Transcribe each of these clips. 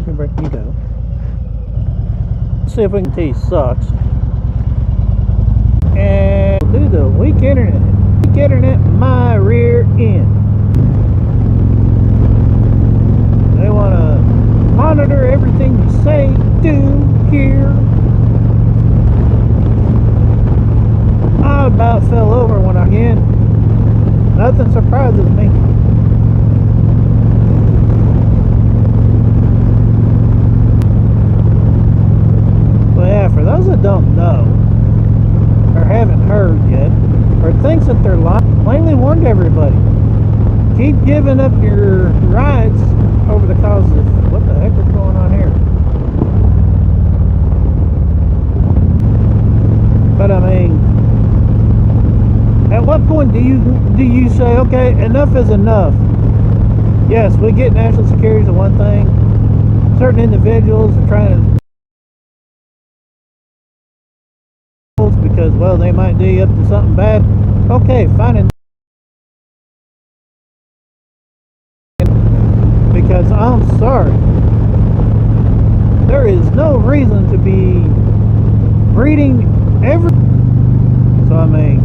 parking brake, you go. Let's see if we can tell you sucks. And do the weak internet. Weak internet my rear end. They want to monitor everything you say, do, hear. I about fell over when I again. Nothing surprises me. Well, yeah, for those that don't know, or haven't heard yet, or thinks that they're lying, plainly warned everybody. Keep giving up your rides over the cause of what the heck is going on here. But I mean, at what point do you say, okay, enough is enough? Yes, we get national security is one thing. Certain individuals are trying to, because, well, they might do you up to something bad. Okay, fine. Because I'm sorry, there is no reason to be reading every. So I mean,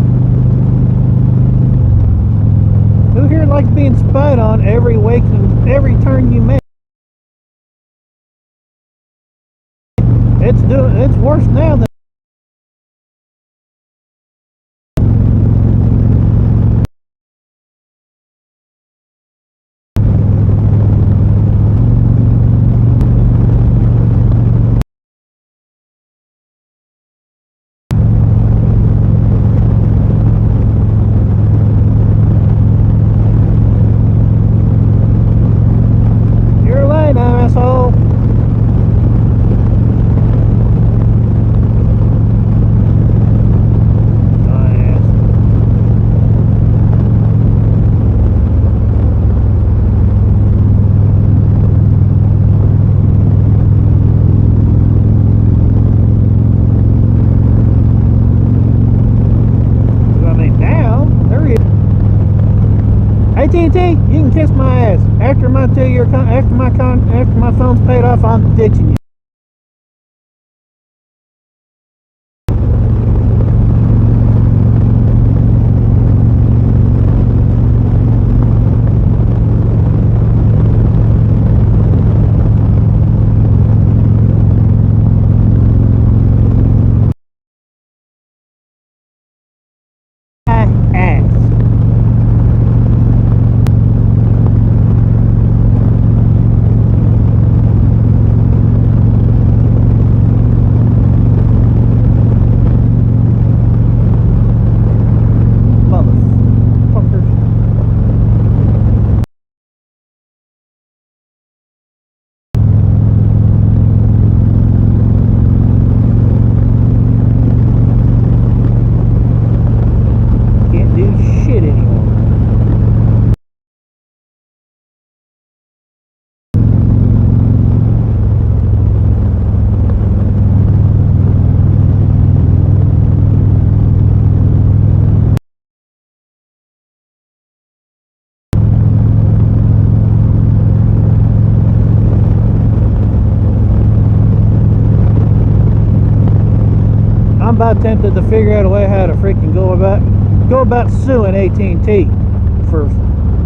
who here likes being spied on every wake and every turn you make? It's worse now than. You're late, asshole. AT&T, you can kiss my ass. After my phone's paid off, I'm ditching you. I'm about tempted to figure out a way how to freaking go about suing AT&T for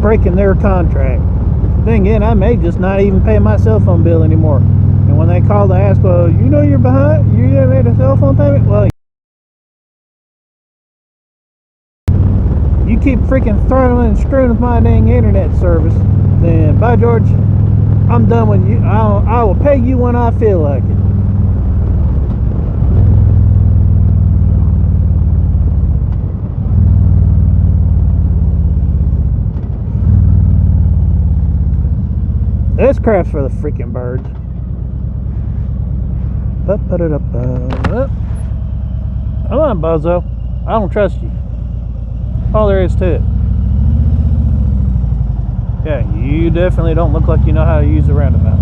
breaking their contract. Then again, I may just not even pay my cell phone bill anymore. And when they call to ask, well, you know you're behind, you never made a cell phone payment? Well, you keep freaking throttling and screwing with my dang internet service, then by George, I'm done with you. I will pay you when I feel like it. This crap's for the freaking birds. Come on, bozo. I don't trust you. All there is to it. Yeah, you definitely don't look like you know how to use a roundabout.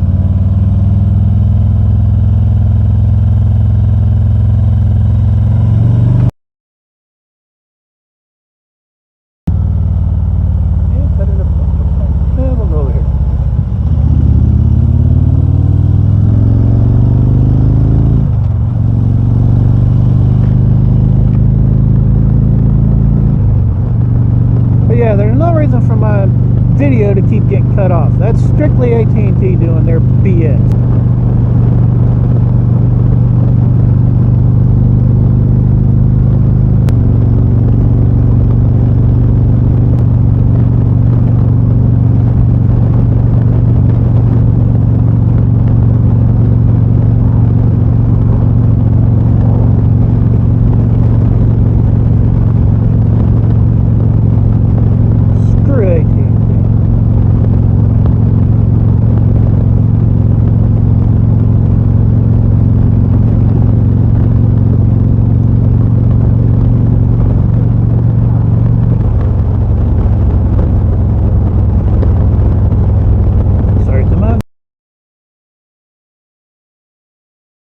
yeah, there's no reason for my video to keep getting cut off. That's strictly AT&T doing their BS.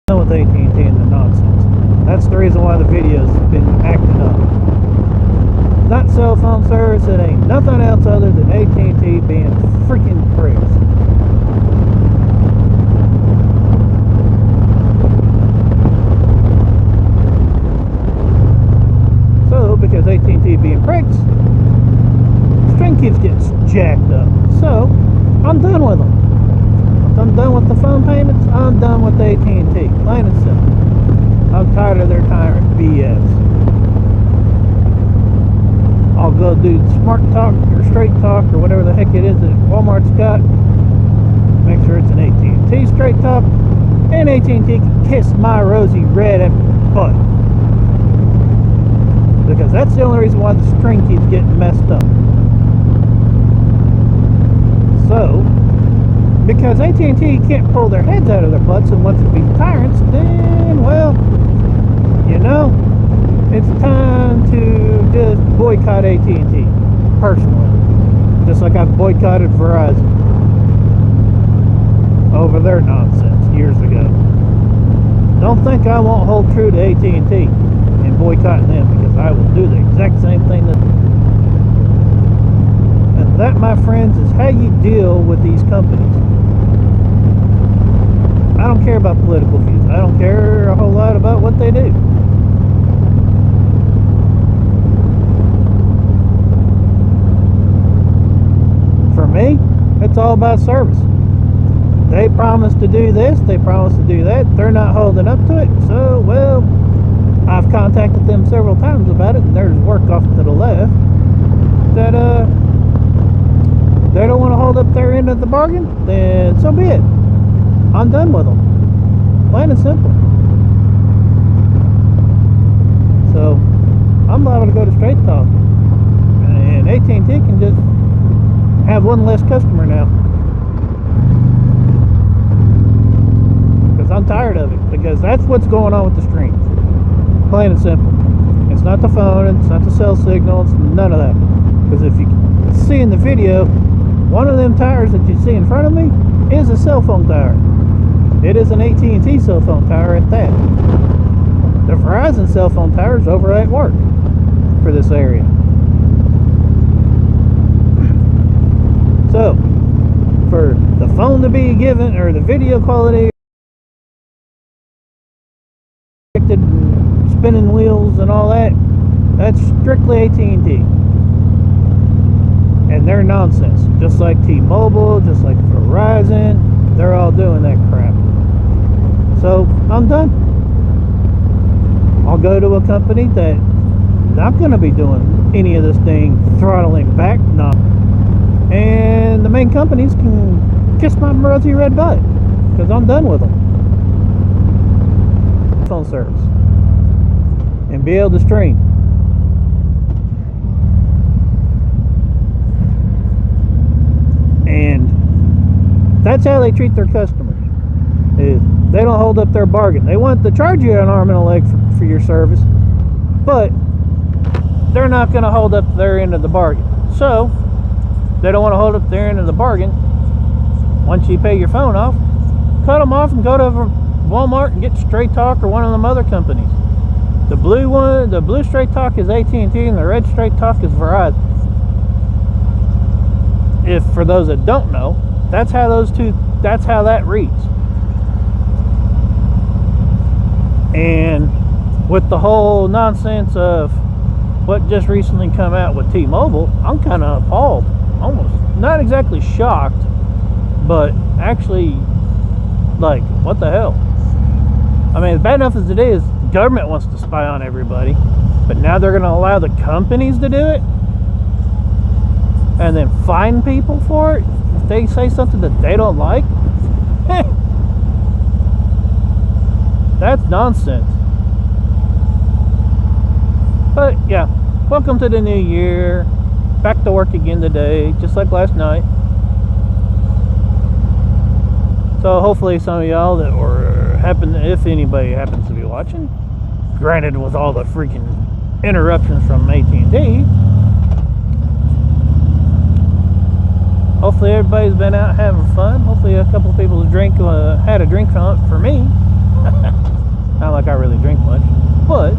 With AT&T and the nonsense. That's the reason why the video's been acting up. Not cell phone service, it ain't nothing else other than AT&T being freaking pricks. So, because AT&T being pricks, string keeps getting jacked up. So, I'm done with them. I'm done with the phone payments. I'm done with AT&T. Plain and simple. I'm tired of their tyrant BS. I'll go do Smart Talk or Straight Talk or whatever the heck it is that Walmart's got. Make sure it's an AT&T Straight Talk. And AT&T can kiss my rosy red butt. Because that's the only reason why the string keeps getting messed up. So, because AT&T can't pull their heads out of their butts and wants to be tyrants, then, well, you know, it's time to just boycott AT&T, personally. Just like I've boycotted Verizon over their nonsense years ago. Don't think I won't hold true to AT&T and boycotting them, because I will do the exact same thing that. And that, my friends, is how you deal with these companies. I don't care about political views. I don't care a whole lot about what they do. For me, it's all about service. They promise to do this, they promise to do that. They're not holding up to it. So, well, I've contacted them several times about it, and there's work off to the left that they don't want to hold up their end of the bargain. Then so be it. I'm done with them. Plain and simple. So, I'm liable to go to Straight Talk. And AT&T can just have one less customer now. Because I'm tired of it. Because that's what's going on with the streams. Plain and simple. It's not the phone, it's not the cell signal, it's none of that. Because if you see in the video, one of them tires that you see in front of me is a cell phone tower. It is an AT&T cell phone tower at that. The Verizon cell phone tower is over at work for this area. So, for the phone to be given, or the video quality, spinning wheels and all that, that's strictly AT&T. And they're nonsense. Just like T-Mobile, just like Verizon, they're all doing that crap. So, I'm done. I'll go to a company that's not going to be doing any of this thing, throttling back, no. And the main companies can kiss my rosy red butt, because I'm done with them. Phone service. And be able to stream. And that's how they treat their customers. Is they don't hold up their bargain. They want to charge you an arm and a leg for your service, but they're not going to hold up their end of the bargain. So they don't want to hold up their end of the bargain. Once you pay your phone off, cut them off and go to Walmart and get Straight Talk or one of them other companies. The blue one, the blue Straight Talk is AT&T, and the red Straight Talk is Verizon. If for those that don't know, that's how that reads. And with the whole nonsense of what just recently come out with T-Mobile, I'm kind of appalled. Almost. Not exactly shocked, but actually, like, what the hell? I mean, as bad enough as it is, the government wants to spy on everybody, but now they're going to allow the companies to do it? And then fine people for it? If they say something that they don't like? That's nonsense. But yeah, welcome to the new year. Back to work again today, just like last night. So hopefully some of y'all that were if anybody happens to be watching, granted with all the freaking interruptions from AT&T, hopefully everybody's been out having fun. Hopefully a couple of people had a drink for me. Not like I really drink much, but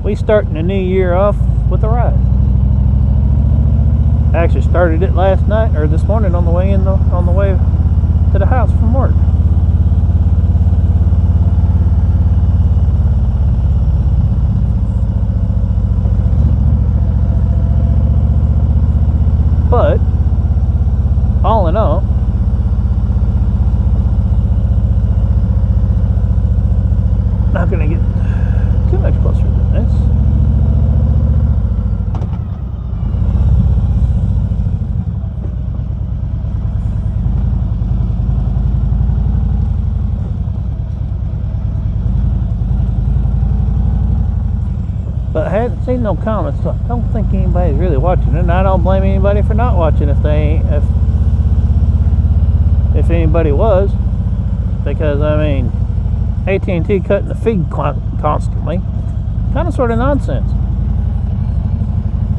we starting the new year off with a ride. I actually started it last night or this morning on the way to the house from work. But all in all, not gonna get too much closer than this. But I hadn't seen no comments, so I don't think anybody's really watching it, and I don't blame anybody for not watching if anybody was, because I mean, AT&T cutting the feed constantly, kind of sort of nonsense.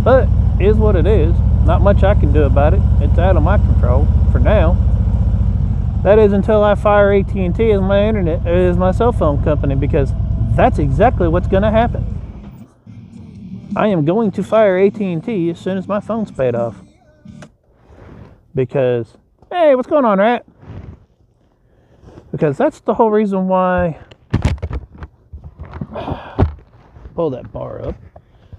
But it is what it is. Not much I can do about it. It's out of my control for now. That is until I fire AT&T as my cell phone company, because that's exactly what's going to happen. I am going to fire AT&T as soon as my phone's paid off. Because, hey, what's going on, Rat? Because that's the whole reason why... Pull that bar up.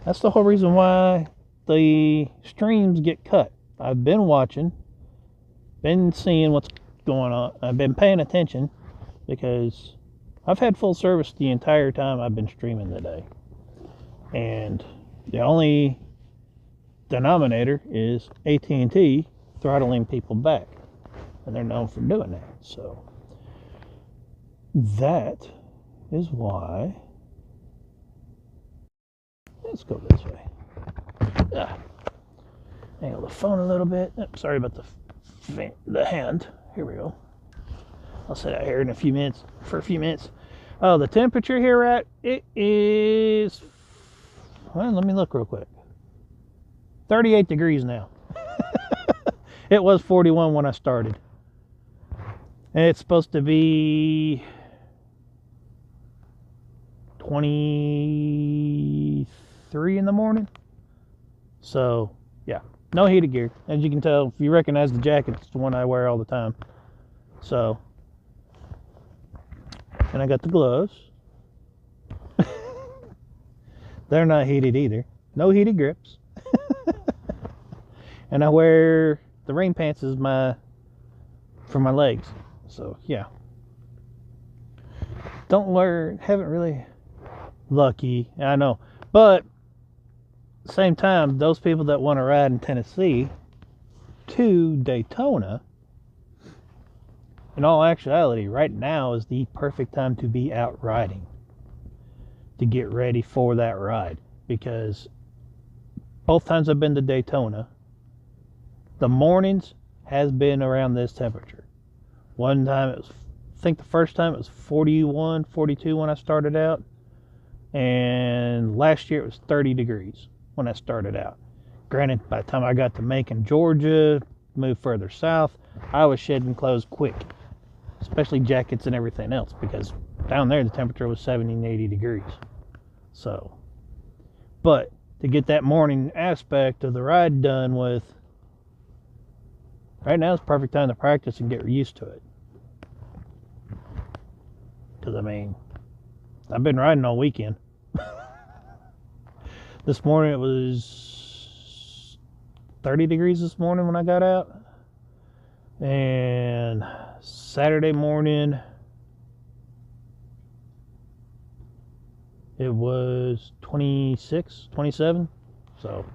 That's the whole reason why the streams get cut. I've been watching, been seeing what's going on. I've been paying attention because I've had full service the entire time I've been streaming today. And the only denominator is AT&T throttling people back. And they're known for doing that. So that is why. Let's go this way. Angle the phone a little bit. Sorry about the hand. Here we go. I'll sit out here for a few minutes. Oh, the temperature here it is, well, let me look real quick. 38 degrees now. It was 41 when I started. And it's supposed to be 23 in the morning. So, yeah. No heated gear. As you can tell, if you recognize the jacket, it's the one I wear all the time. So, and I got the gloves. They're not heated either. No heated grips. And I wear the rain pants for my legs. So, yeah. Haven't really lucky, I know. But same time, those people that want to ride in Tennessee to Daytona, in all actuality, right now is the perfect time to be out riding, to get ready for that ride. Because both times I've been to Daytona, the mornings has been around this temperature. One time I think the first time it was 41, 42 when I started out. And last year it was 30 degrees when I started out. Granted, by the time I got to Macon, Georgia, moved further south, I was shedding clothes quick, especially jackets and everything else, because down there the temperature was 70 and 80 degrees. So, but to get that morning aspect of the ride done with, right now is the perfect time to practice and get used to it. Because, I mean, I've been riding all weekend. This morning it was 30 degrees this morning when I got out. And Saturday morning it was 26, 27. So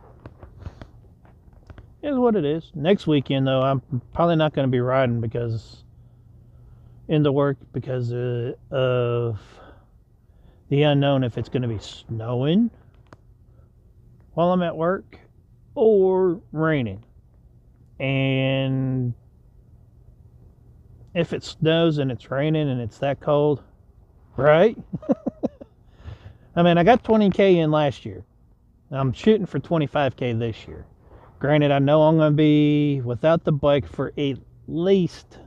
it is what it is. Next weekend though, I'm probably not going to be riding because into work because of the unknown if it's going to be snowing while I'm at work or raining. And if it snows and it's raining and it's that cold, right? I mean, I got 20K in last year. I'm shooting for 25K this year. Granted, I know I'm going to be without the bike for at least,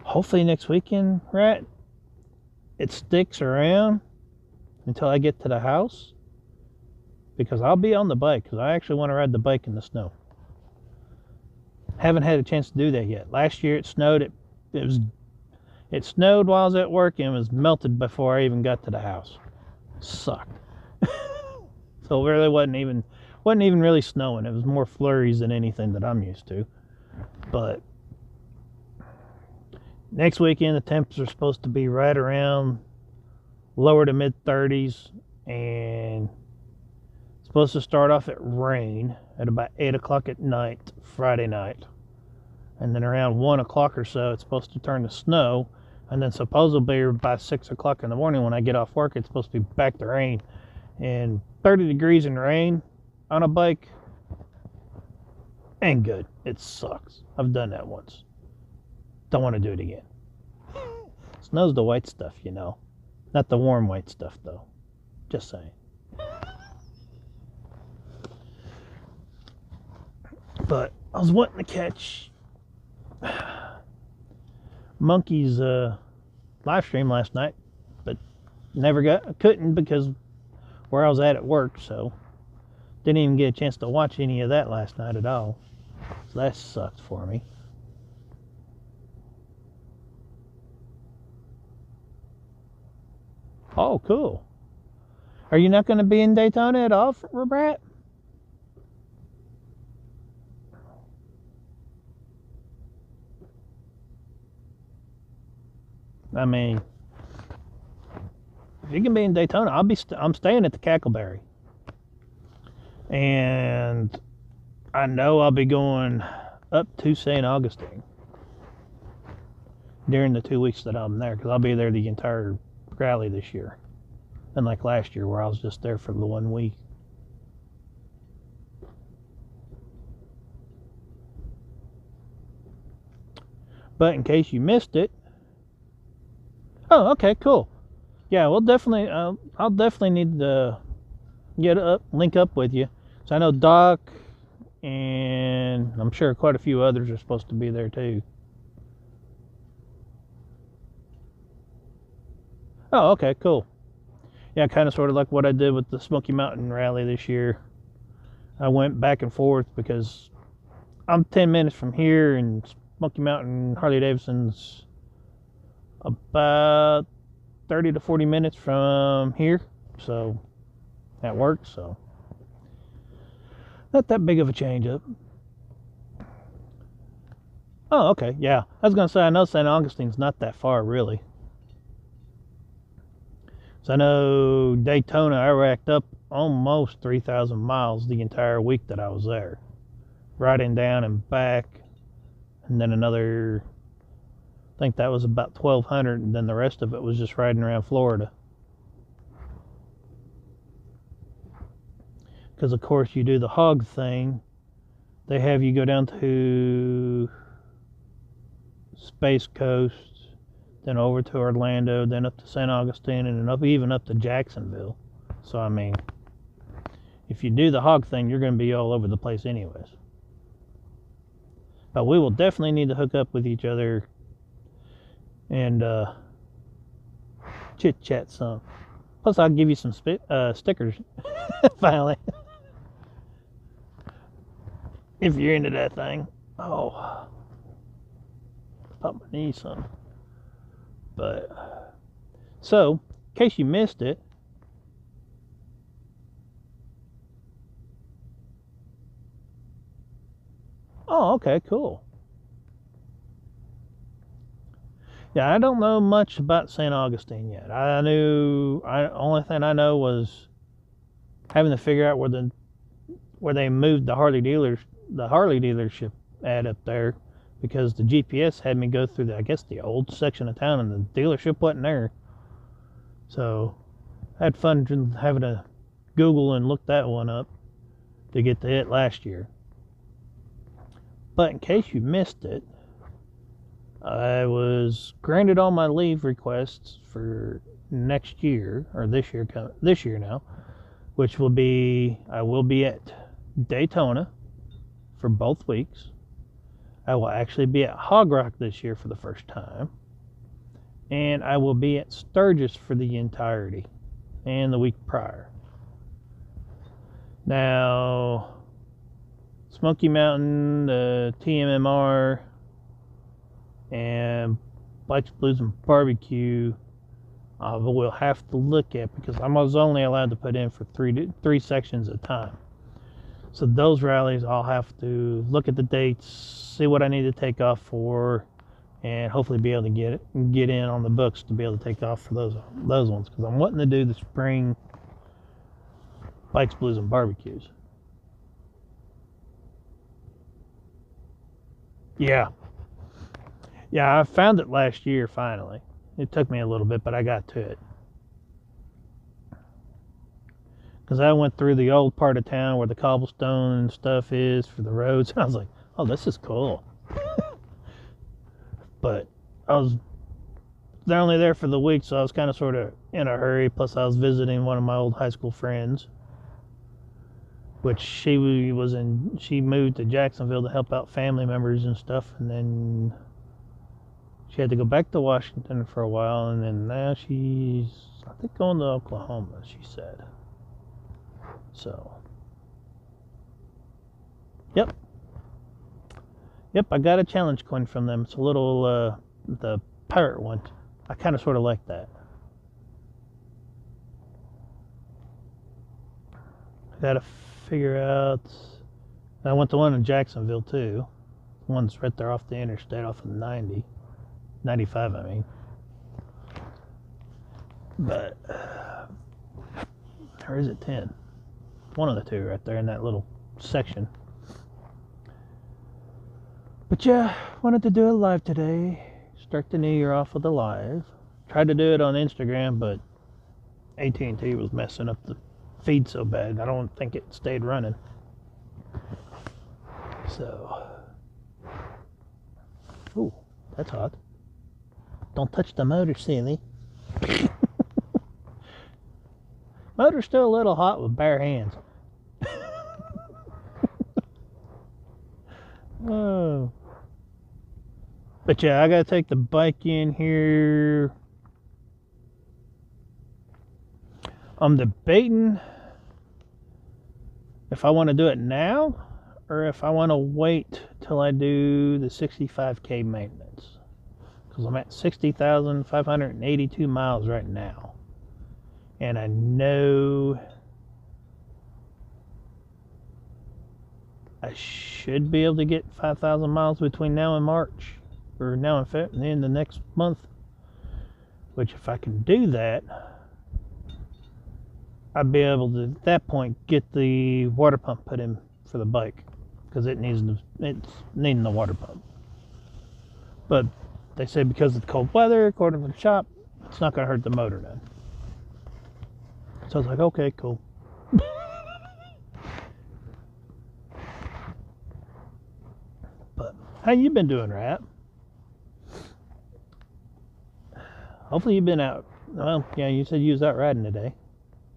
hopefully next weekend, right? It sticks around until I get to the house. Because I'll be on the bike, because I actually want to ride the bike in the snow. Haven't had a chance to do that yet. Last year it snowed. It snowed while I was at work and was melted before I even got to the house. Sucked. So it really wasn't even really snowing. It was more flurries than anything that I'm used to. But next weekend the temps are supposed to be right around lower to mid 30s, and it's supposed to start off at rain at about 8 o'clock at night, Friday night. And then around 1 o'clock or so, it's supposed to turn to snow. And then supposedly by 6 o'clock in the morning when I get off work, it's supposed to be back to rain. And 30 degrees in rain on a bike ain't good. It sucks. I've done that once. Don't want to do it again. Snow's the white stuff, you know. Not the warm white stuff, though. Just saying. But I was wanting to catch Monkey's live stream last night, but couldn't because where I was at work, so didn't even get a chance to watch any of that last night at all. So that sucked for me. Oh, cool. Are you not going to be in Daytona at all, Brad? I mean, if you can be in Daytona, I'm staying at the Cackleberry, and I know I'll be going up to St. Augustine during the 2 weeks that I'm there, because I'll be there the entire rally this year, unlike last year where I was just there for the 1 week. But in case you missed it, oh, okay, cool. Yeah, we'll definitely. I'll definitely need to link up with you. So I know Doc, and I'm sure quite a few others are supposed to be there too. Oh, okay, cool. Yeah, kind of sort of like what I did with the Smoky Mountain Rally this year. I went back and forth because I'm 10 minutes from here, and Smoky Mountain Harley Davidson's about 30 to 40 minutes from here, so that works. So not that big of a change up. Oh, okay, yeah. I was gonna say I know St. Augustine's not that far really. So I know Daytona, I racked up almost 3,000 miles the entire week that I was there, riding down and back, and then another. I think that was about 1,200, and then the rest of it was just riding around Florida. Because, of course, you do the hog thing. They have you go down to Space Coast, then over to Orlando, then up to St. Augustine, and then even up to Jacksonville. So, I mean, if you do the hog thing, you're going to be all over the place anyways. But we will definitely need to hook up with each other and chit chat some. Plus, I'll give you some stickers finally, if you're into that thing. Oh, pop my knee some. But, so, in case you missed it, oh, okay, cool. Yeah, I don't know much about St. Augustine yet. Only thing I know was having to figure out where they moved the Harley dealership at up there, because the GPS had me go through I guess the old section of town, and the dealership wasn't there. So I had fun having to Google and look that one up to get to it last year. But in case you missed it, I was granted all my leave requests for next year, or this year now, which will be, I will be at Daytona for both weeks. I will actually be at Hog Rock this year for the first time. And I will be at Sturgis for the entirety, and the week prior. Now, Smoky Mountain, TMMR, and Bikes, Blues, and Barbecue, we'll have to look at, because I was only allowed to put in for three sections at a time. So those rallies, I'll have to look at the dates, see what I need to take off for, and hopefully be able to get in on the books to be able to take off for those ones, because I'm wanting to do the spring Bikes, Blues, and Barbecues. Yeah, I found it last year finally. It took me a little bit, but I got to it. Because I went through the old part of town where the cobblestone and stuff is for the roads. I was like, oh, this is cool. But they're only there for the week, so I was kind of sort of in a hurry. Plus, I was visiting one of my old high school friends, which she moved to Jacksonville to help out family members and stuff, and then she had to go back to Washington for a while, and then now she's, I think, going to Oklahoma, she said. So, yep, I got a challenge coin from them. It's a little, the pirate one. I kind of sort of like that. I got to figure out, I went to one in Jacksonville too. One's right there off the interstate, off of 95, I mean. But, or is it 10? One of the two right there in that little section. But yeah, wanted to do it live today. Start the new year off with a live. Tried to do it on Instagram, but AT&T was messing up the feed so bad. I don't think it stayed running. So, ooh, that's hot. Don't touch the motor, silly. Motor's still a little hot with bare hands. Oh. But yeah, I gotta take the bike in here. I'm debating if I want to do it now or if I want to wait till I do the 65K maintenance. Because I'm at 60,582 miles right now. And I know I should be able to get 5,000 miles between now and March, or now and the end of next month. Which, if I can do that, I'd be able to, at that point, get the water pump put in for the bike, because it's needing the water pump. But they say because of the cold weather, according to the shop, it's not going to hurt the motor none. So I was like, okay, cool. But how you been doing, Rat? Hopefully you've been out. Well, yeah, you said you was out riding today.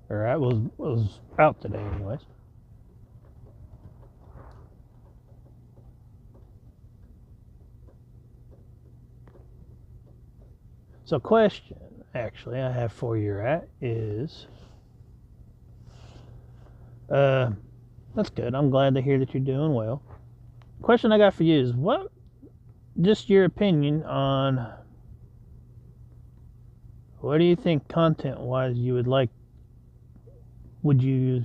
Or I was out today anyways. So question, actually, I have for you, Rat, is... that's good. I'm glad to hear that you're doing well. Question I got for you is, what just your opinion on what do you think content-wise would you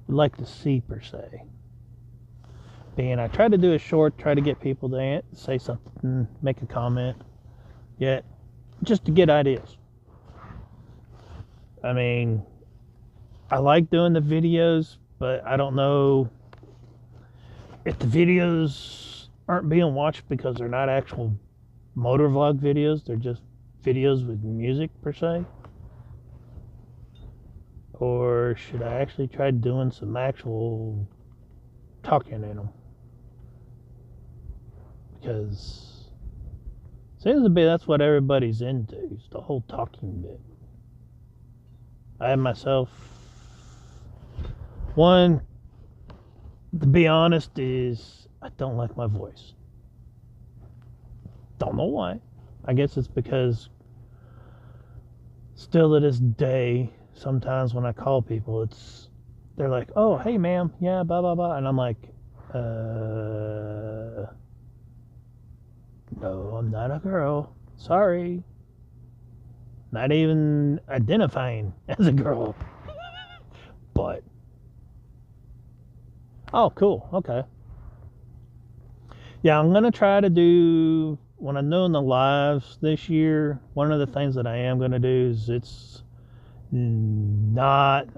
like to see per se? Being I try to do a short, try to get people to say something, make a comment, yet just to get ideas. I mean, I like doing the videos, but I don't know if the videos aren't being watched because they're not actual motor vlog videos, they're just videos with music per se. Or should I actually try doing some actual talking in them? Because seems to be that's what everybody's into, is the whole talking bit. I myself, one, to be honest, is I don't like my voice. Don't know why. I guess it's because still to this day, sometimes when I call people, they're like, oh, hey, ma'am, yeah, blah, blah, blah. And I'm like, no, I'm not a girl. Sorry. Not even identifying as a girl. But, oh, cool, okay. Yeah, I'm going to try to do, when I'm doing the lives this year, one of the things that I am going to do is it's not,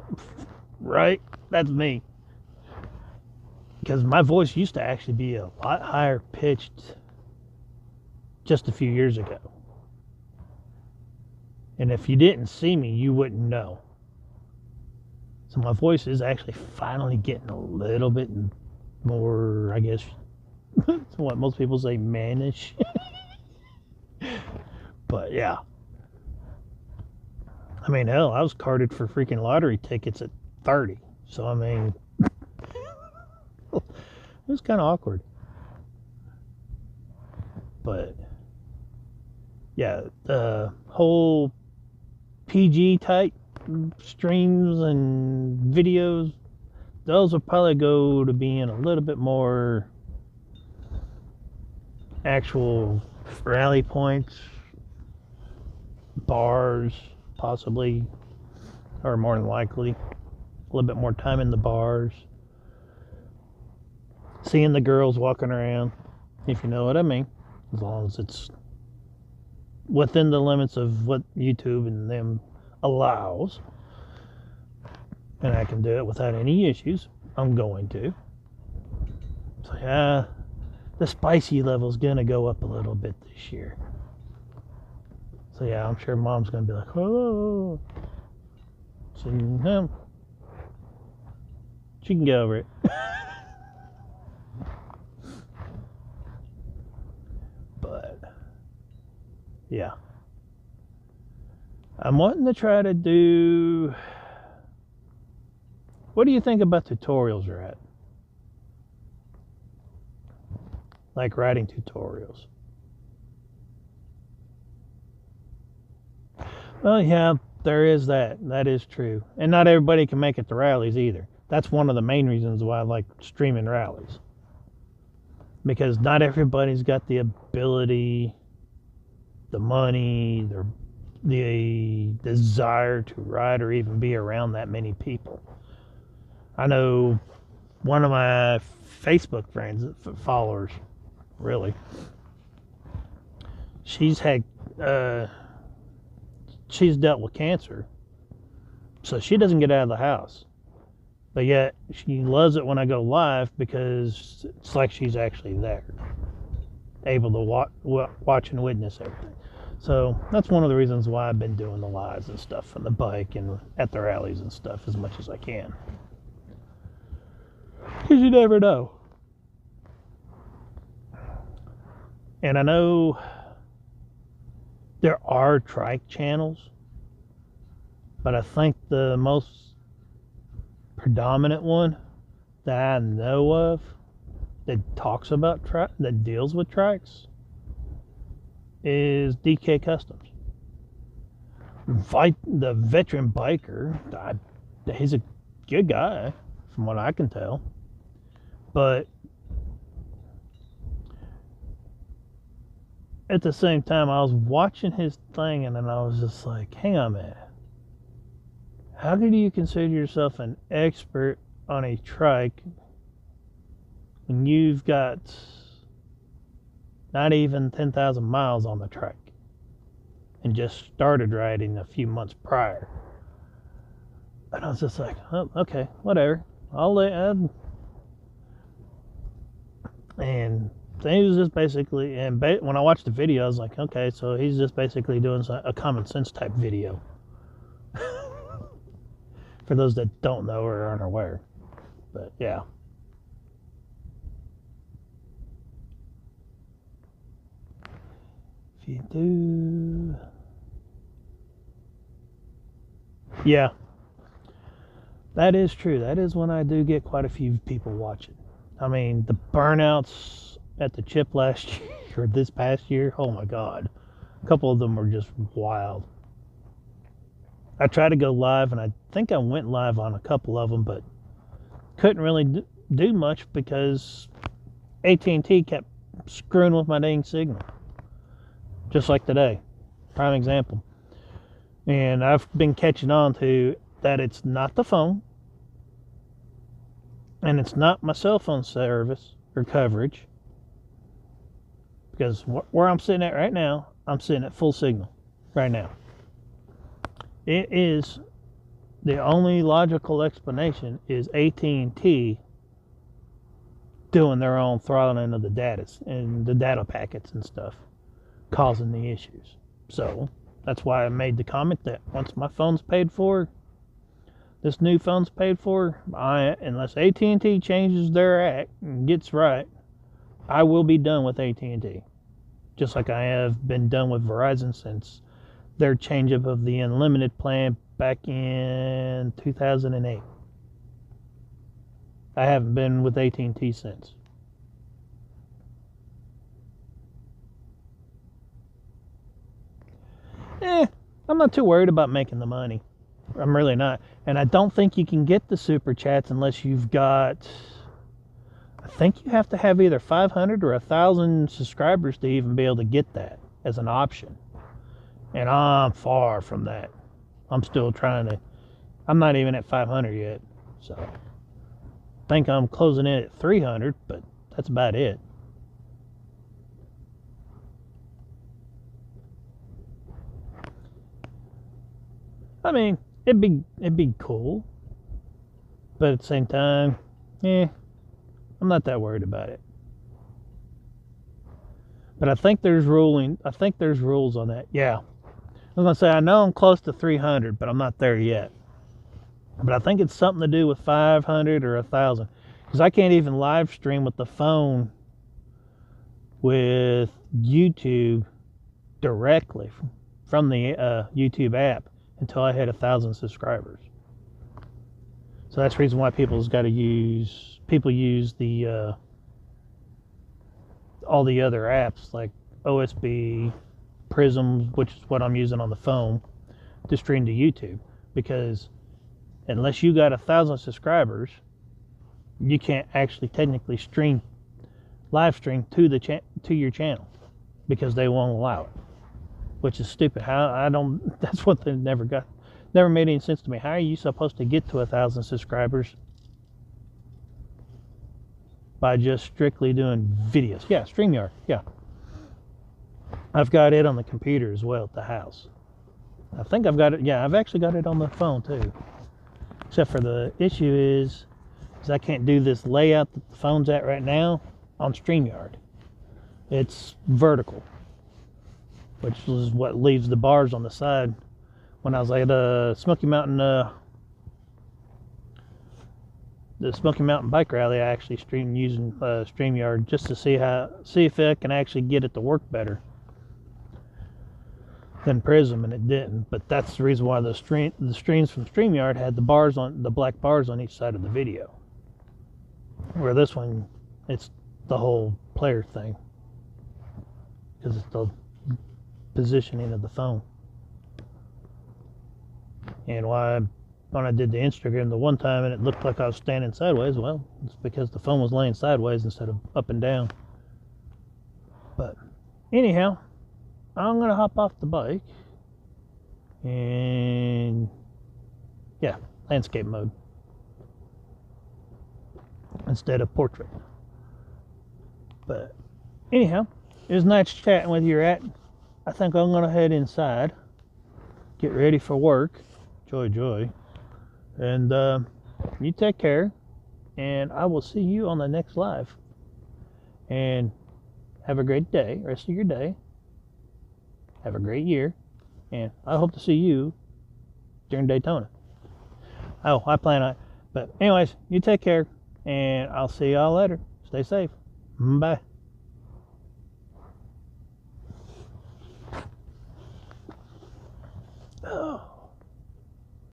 right? That's me. Because my voice used to actually be a lot higher pitched just a few years ago. And if you didn't see me, you wouldn't know. So my voice is actually finally getting a little bit more, I guess, what most people say, mannish. But yeah. I mean, hell, I was carded for freaking lottery tickets at 30. So, I mean, it was kind of awkward. But, yeah, the whole PG type streams and videos, those will probably go to being a little bit more actual rally points, bars, possibly, or more than likely, a little bit more time in the bars, seeing the girls walking around, if you know what I mean, as long as it's within the limits of what YouTube and them allows, and I can do it without any issues. I'm going to. So yeah, the spicy level's gonna go up a little bit this year. So yeah, I'm sure Mom's gonna be like, oh, so she can get over it. But yeah, I'm wanting to try to do. What do you think about tutorials you're at? Like writing tutorials. Well, yeah, there is that. That is true. And not everybody can make it to rallies either. That's one of the main reasons why I like streaming rallies. Because not everybody's got the ability, the money, the desire to ride or even be around that many people. I know one of my Facebook friends, followers, really, she's dealt with cancer, so she doesn't get out of the house, but yet she loves it when I go live because it's like she's actually there, able to watch and witness everything. So that's one of the reasons why I've been doing the lives and stuff on the bike and at the rallies and stuff as much as I can, because you never know. And I know there are trike channels, but I think the most predominant one that I know of that talks about that deals with trikes is DK Customs. The veteran biker, he's a good guy from what I can tell, but at the same time, I was watching his thing, and then I was just like, hang on a minute. How could you consider yourself an expert on a trike when you've got not even 10,000 miles on the trike and just started riding a few months prior? And I was just like, oh, okay, whatever. And he was just basically, and when I watched the video, I was like, okay, so he's just basically doing a common sense type video. For those that don't know or aren't aware. But yeah. If you do. Yeah. That is true. That is when I do get quite a few people watching. I mean, the burnouts at the chip last year, or this past year, oh my God. A couple of them were just wild. I tried to go live, and I think I went live on a couple of them, but couldn't really do much because AT&T kept screwing with my dang signal. Just like today. Prime example. And I've been catching on to that it's not the phone, and it's not my cell phone service or coverage, because where I'm sitting at right now, I'm sitting at full signal right now. It is, the only logical explanation is AT&T doing their own throttling of the data and the data packets and stuff, causing the issues. So that's why I made the comment that once my phone's paid for, this new phone's paid for, unless AT&T changes their act and gets right, I will be done with AT&T. Just like I have been done with Verizon since their change up of the unlimited plan back in 2008. I haven't been with AT&T since. I'm not too worried about making the money. I'm really not. And I don't think you can get the super chats unless you've got, I think you have to have either 500 or 1,000 subscribers to even be able to get that as an option. And I'm far from that. I'm still trying to, I'm not even at 500 yet. So I think I'm closing in at 300, but that's about it. I mean, it'd be cool. But at the same time, I'm not that worried about it. But I think there's rules on that. Yeah. I was going to say, I know I'm close to 300, but I'm not there yet. But I think it's something to do with 500 or 1,000. Because I can't even live stream with the phone with YouTube directly from the YouTube app until I hit 1,000 subscribers. So that's the reason why people use the all the other apps like OSB, Prism, which is what I'm using on the phone, to stream to YouTube. Because unless you got 1,000 subscribers, you can't actually technically live stream to your channel, because they won't allow it, which is stupid. That's what they never made any sense to me. How are you supposed to get to 1,000 subscribers by just strictly doing videos? Yeah, StreamYard. Yeah. I've got it on the computer as well at the house. I think I've got it. Yeah, I've actually got it on the phone too. Except for the issue is I can't do this layout that the phone's at right now on StreamYard. It's vertical, which is what leaves the bars on the side. When I was at Smoky Mountain, the Smoky Mountain bike rally, I actually streamed using StreamYard just to see if I can actually get it to work better than Prism, and it didn't. But that's the reason why the streams from StreamYard had the black bars on each side of the video. Where this one, it's the whole player thing, because it's the positioning of the phone. And when I did the Instagram the one time and it looked like I was standing sideways, well, it's because the phone was laying sideways instead of up and down. But anyhow, I'm gonna hop off the bike and yeah, landscape mode instead of portrait. But anyhow, it was nice chatting with you, Rat. I think I'm gonna head inside, get ready for work. Joy. And you take care, and I will see you on the next live. And have a great day, rest of your day. Have a great year, and I hope to see you during Daytona. Oh, I plan on it. But anyways, you take care, and I'll see y'all later. Stay safe. Bye.